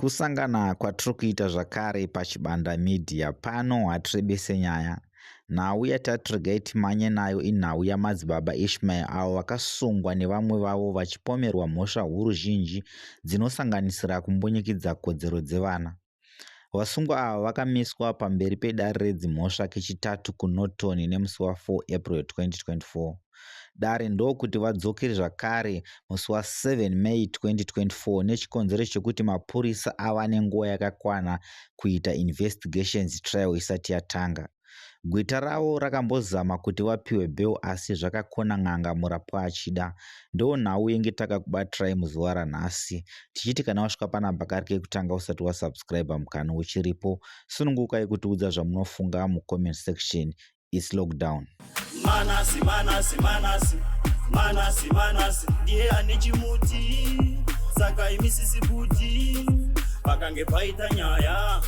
Kusangana kwatiri kuita zvakare pachibanda media pano hatirebese nyaya. Nhau yatatirega timanye nayo inhau yaMadzibaba Ishmael avo vakasungwa nevamwe vavo vachipomerwa mhosva huru zhinji dzinosanganisira kumbonyikidza kodzero dzevana. Vasungwa ava vakamiswa pamberi pedare redzimhosva kechitatu kuNorton nemusi wa4 April 2024. Dare ndokuti vadzokere zvakare musi wa7 May 2024 nechikonzero chekuti mapurisa ava nenguva yakakwana kuita investigations trial isati yatanga. Gwita ravo rakambozama kuti vapiwe bail asi zvakakona n'anga murapwa achida. Ndo nhau yenge takakubatirai muzuva ranhasi. Tichiti kana wasvika panapa kari kekutanga usati wasubscribe mukana uchiripo, sunungukai kutiudza zvamunofunga mucomment section. It's lockdown. Manass ndiye ane chimuti saka imisisi kuti pakange paita nyaya